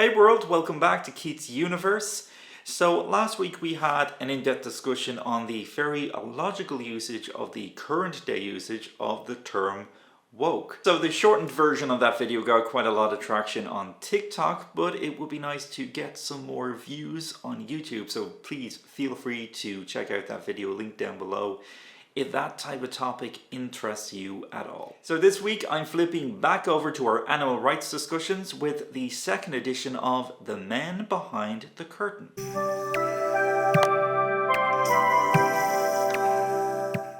Hey world, welcome back to Keith's Universe. So last week we had an in-depth discussion on the very illogical usage of the current day usage of the term woke. So the shortened version of that video got quite a lot of traction on TikTok, but it would be nice to get some more views on YouTube. So please feel free to check out that video, link down below, if that type of topic interests you at all. So this week I'm flipping back over to our animal rights discussions with the second edition of The Men Behind the Curtain.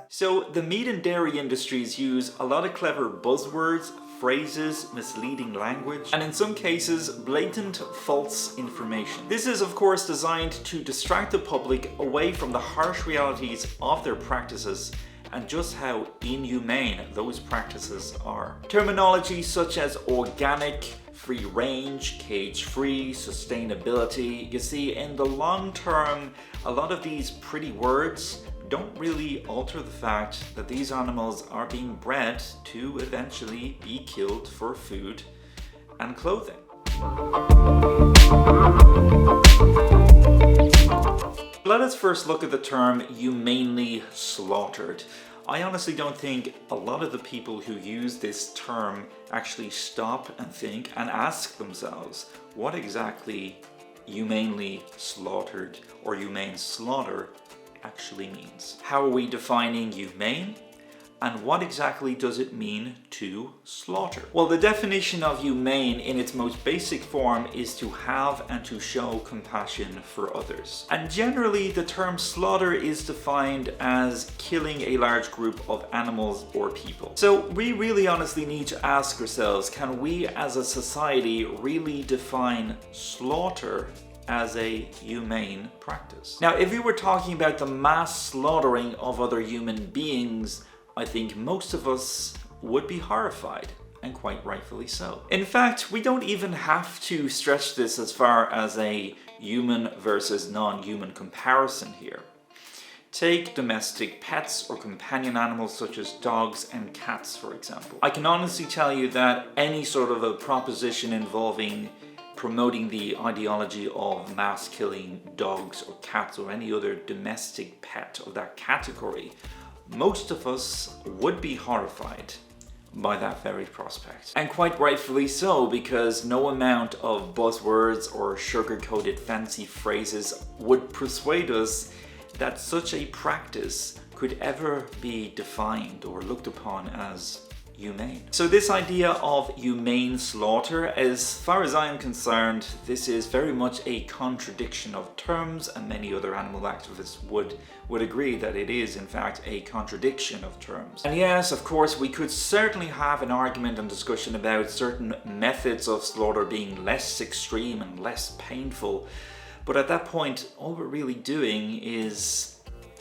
So the meat and dairy industries use a lot of clever buzzwords, phrases, misleading language, and in some cases blatant false information. This is of course designed to distract the public away from the harsh realities of their practices and just how inhumane those practices are. Terminology such as organic, free range, cage-free, sustainability, you see, in the long term, a lot of these pretty words don't really alter the fact that these animals are being bred to eventually be killed for food and clothing. Let us first look at the term humanely slaughtered. I honestly don't think a lot of the people who use this term actually stop and think and ask themselves what exactly humanely slaughtered or humane slaughter actually means. How are we defining humane? And what exactly does it mean to slaughter? Well, the definition of humane in its most basic form is to have and to show compassion for others. And generally, the term slaughter is defined as killing a large group of animals or people. So we really honestly need to ask ourselves, can we as a society really define slaughter as a humane practice? Now, if we were talking about the mass slaughtering of other human beings, I think most of us would be horrified, and quite rightfully so. In fact, we don't even have to stretch this as far as a human versus non-human comparison here. Take domestic pets or companion animals such as dogs and cats, for example. I can honestly tell you that any sort of a proposition involving promoting the ideology of mass killing dogs or cats or any other domestic pet of that category, most of us would be horrified by that very prospect. And quite rightfully so, because no amount of buzzwords or sugar-coated fancy phrases would persuade us that such a practice could ever be defined or looked upon as humane. So this idea of humane slaughter, as far as I am concerned, this is very much a contradiction of terms, and many other animal activists would agree that it is in fact a contradiction of terms. And yes, of course, we could certainly have an argument and discussion about certain methods of slaughter being less extreme and less painful, but at that point, all we're really doing is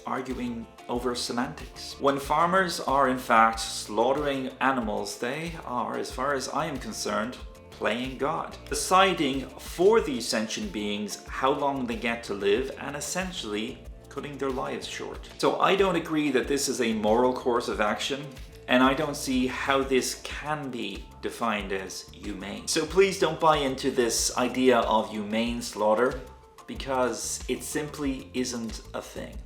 arguing over semantics. When farmers are in fact slaughtering animals, they are, as far as I am concerned, playing God, deciding for these sentient beings how long they get to live and essentially cutting their lives short. So I don't agree that this is a moral course of action, and I don't see how this can be defined as humane. So please don't buy into this idea of humane slaughter, because it simply isn't a thing.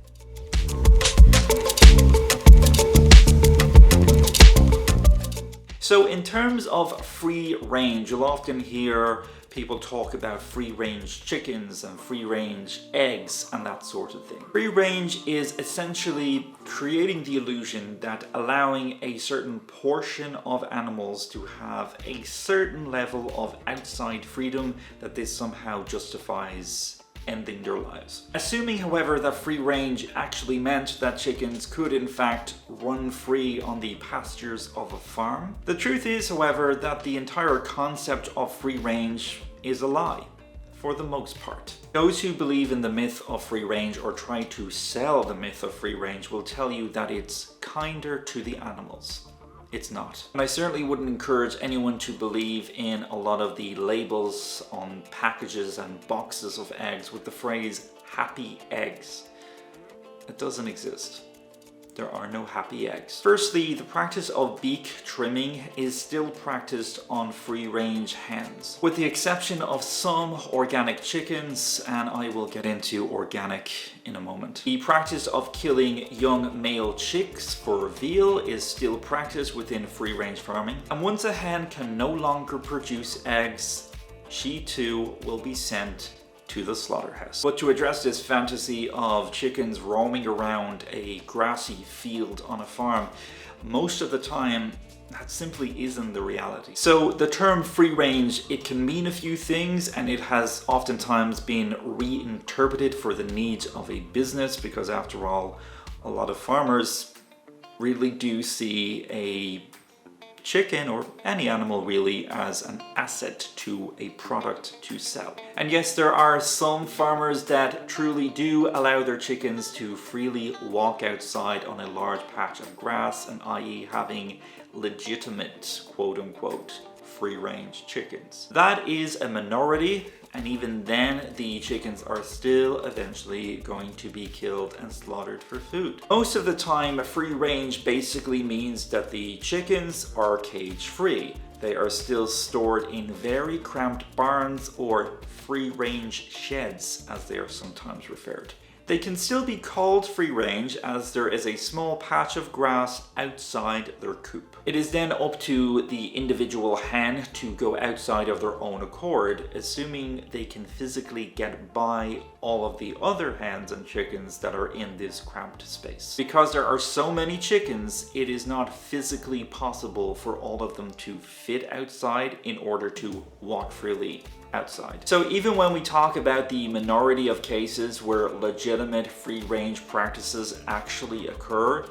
So in terms of free range, you'll often hear people talk about free range chickens and free range eggs and that sort of thing. Free range is essentially creating the illusion that allowing a certain portion of animals to have a certain level of outside freedom, that this somehow justifies ending their lives. Assuming, however, that free range actually meant that chickens could in fact run free on the pastures of a farm. The truth is, however, that the entire concept of free range is a lie, for the most part. Those who believe in the myth of free range or try to sell the myth of free range will tell you that it's kinder to the animals. It's not. And I certainly wouldn't encourage anyone to believe in a lot of the labels on packages and boxes of eggs with the phrase happy eggs. It doesn't exist. there are no happy eggs. Firstly, the practice of beak trimming is still practiced on free-range hens, with the exception of some organic chickens, and I will get into organic in a moment. The practice of killing young male chicks for veal is still practiced within free-range farming, and once a hen can no longer produce eggs, she too will be sent to the slaughterhouse. But to address this fantasy of chickens roaming around a grassy field on a farm, most of the time that simply isn't the reality. So the term free range, it can mean a few things, and it has oftentimes been reinterpreted for the needs of a business, because after all, a lot of farmers really do see a chicken, or any animal really, as an asset to a product to sell. And yes, there are some farmers that truly do allow their chickens to freely walk outside on a large patch of grass, and i.e. having legitimate quote-unquote free-range chickens. That is a minority, and even then the chickens are still eventually going to be killed and slaughtered for food. Most of the time, free range basically means that the chickens are cage-free. They are still stored in very cramped barns, or free-range sheds as they are sometimes referred. They can still be called free range as there is a small patch of grass outside their coop. It is then up to the individual hen to go outside of their own accord, assuming they can physically get by all of the other hens and chickens that are in this cramped space. Because there are so many chickens, it is not physically possible for all of them to fit outside in order to walk freely outside. So even when we talk about the minority of cases where legitimate free-range practices actually occur,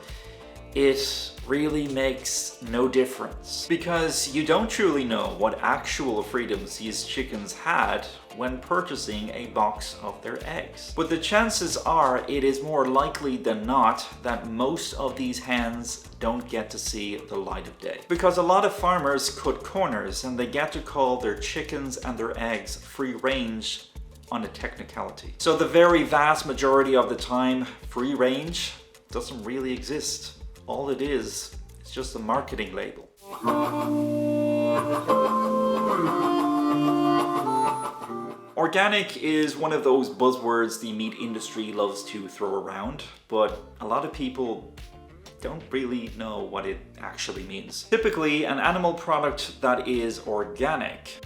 it really makes no difference, because you don't truly know what actual freedoms these chickens had when purchasing a box of their eggs. But the chances are it is more likely than not that most of these hens don't get to see the light of day, because a lot of farmers cut corners and they get to call their chickens and their eggs free range on a technicality. So the very vast majority of the time, free range doesn't really exist. All it is just a marketing label. Organic is one of those buzzwords the meat industry loves to throw around, but a lot of people don't really know what it actually means. Typically, an animal product that is organic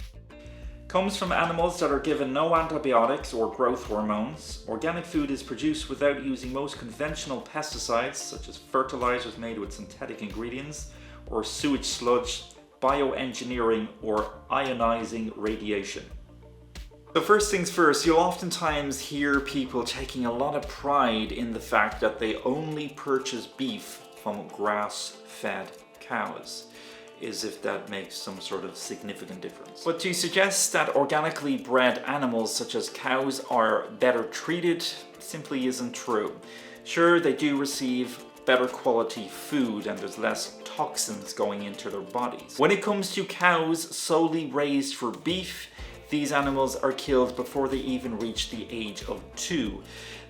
comes from animals that are given no antibiotics or growth hormones. Organic food is produced without using most conventional pesticides, such as fertilizers made with synthetic ingredients, or sewage sludge, bioengineering, or ionizing radiation. So first things first, you'll oftentimes hear people taking a lot of pride in the fact that they only purchase beef from grass-fed cows, as if that makes some sort of significant difference. But to suggest that organically bred animals such as cows are better treated simply isn't true. Sure, they do receive better quality food and there's less toxins going into their bodies. When it comes to cows solely raised for beef, these animals are killed before they even reach the age of 2.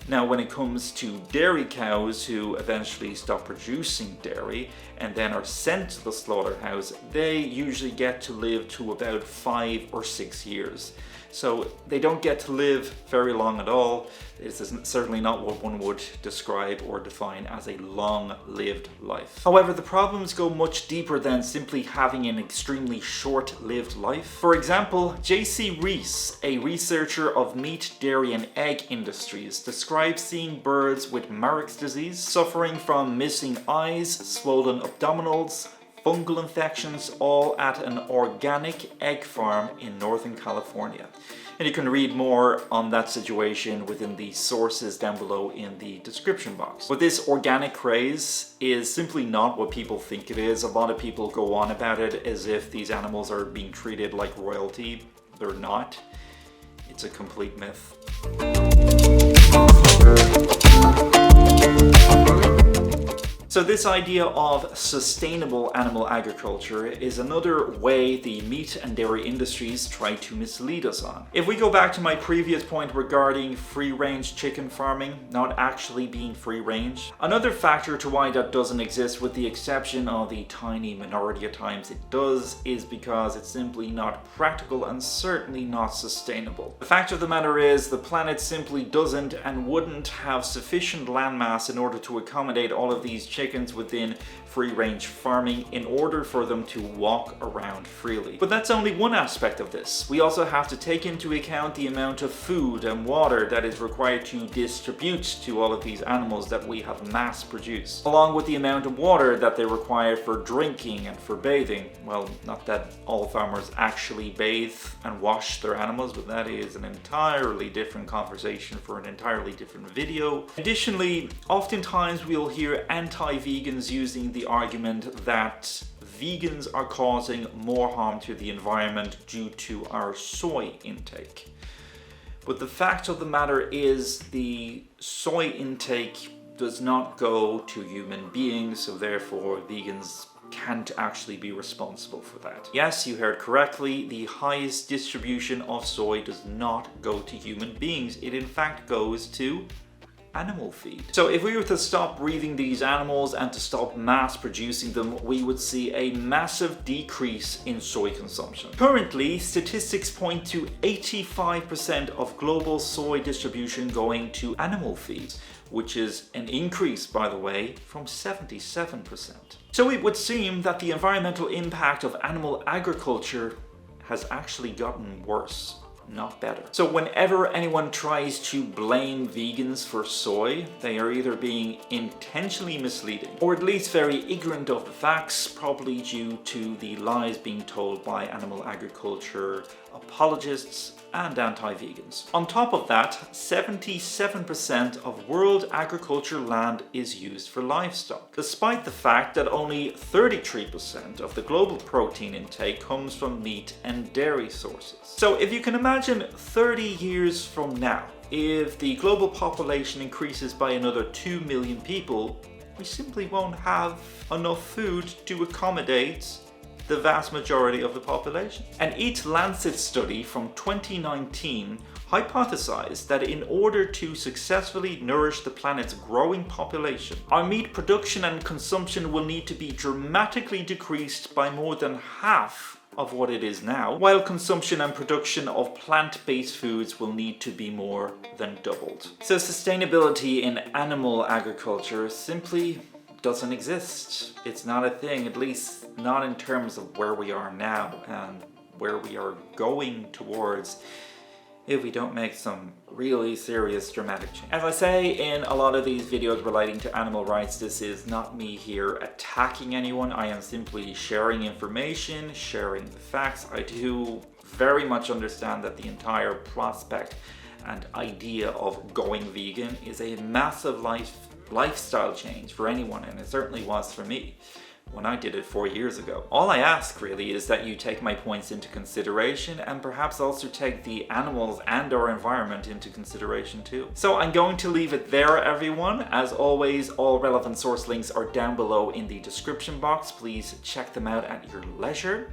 Now, when it comes to dairy cows who eventually stop producing dairy and then are sent to the slaughterhouse, they usually get to live to about 5 or 6 years. So they don't get to live very long at all. This is certainly not what one would describe or define as a long-lived life. However, the problems go much deeper than simply having an extremely short-lived life. For example, J.C. Rees, a researcher of meat, dairy and egg industries, describes seeing birds with Marek's disease suffering from missing eyes, swollen abdominals, fungal infections, all at an organic egg farm in Northern California. And you can read more on that situation within the sources down below in the description box. But this organic craze is simply not what people think it is. A lot of people go on about it as if these animals are being treated like royalty. They're not. It's a complete myth. So this idea of sustainable animal agriculture is another way the meat and dairy industries try to mislead us on. If we go back to my previous point regarding free-range chicken farming not actually being free-range, another factor to why that doesn't exist, with the exception of the tiny minority of times it does, is because it's simply not practical and certainly not sustainable. The fact of the matter is the planet simply doesn't and wouldn't have sufficient landmass in order to accommodate all of these chickens within free-range farming in order for them to walk around freely. But that's only one aspect of this. We also have to take into account the amount of food and water that is required to distribute to all of these animals that we have mass produced, along with the amount of water that they require for drinking and for bathing. Well, not that all farmers actually bathe and wash their animals, but that is an entirely different conversation for an entirely different video. Additionally, oftentimes we'll hear anti-vegans using the argument that vegans are causing more harm to the environment due to our soy intake. But the fact of the matter is the soy intake does not go to human beings, so therefore vegans can't actually be responsible for that. Yes, you heard correctly, the highest distribution of soy does not go to human beings. It in fact goes to animal feed. So if we were to stop breeding these animals and to stop mass producing them, we would see a massive decrease in soy consumption. Currently, statistics point to 85% of global soy distribution going to animal feed, which is an increase, by the way, from 77%. So it would seem that the environmental impact of animal agriculture has actually gotten worse, not better. So whenever anyone tries to blame vegans for soy, they are either being intentionally misleading or at least very ignorant of the facts, probably due to the lies being told by animal agriculture apologists and anti-vegans. On top of that, 77% of world agriculture land is used for livestock, despite the fact that only 33% of the global protein intake comes from meat and dairy sources. So if you can imagine 30 years from now, if the global population increases by another 2 million people, we simply won't have enough food to accommodate the vast majority of the population. An Eat Lancet study from 2019 hypothesized that in order to successfully nourish the planet's growing population, our meat production and consumption will need to be dramatically decreased by more than half of what it is now, while consumption and production of plant-based foods will need to be more than doubled. So sustainability in animal agriculture simply doesn't exist. It's not a thing, at least not in terms of where we are now and where we are going towards if we don't make some really serious dramatic change. As I say in a lot of these videos relating to animal rights, this is not me here attacking anyone. I am simply sharing information, sharing the facts. I do very much understand that the entire prospect and idea of going vegan is a massive lifestyle change for anyone, and it certainly was for me when I did it 4 years ago. All I ask really is that you take my points into consideration and perhaps also take the animals and our environment into consideration too. So I'm going to leave it there, everyone. As always, all relevant source links are down below in the description box. Please check them out at your leisure.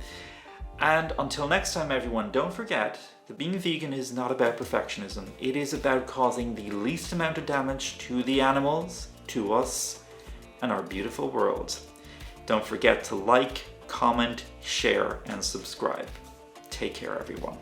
And until next time, everyone, don't forget that being vegan is not about perfectionism. It is about causing the least amount of damage to the animals, to us, and our beautiful world. Don't forget to like, comment, share, and subscribe. Take care, everyone.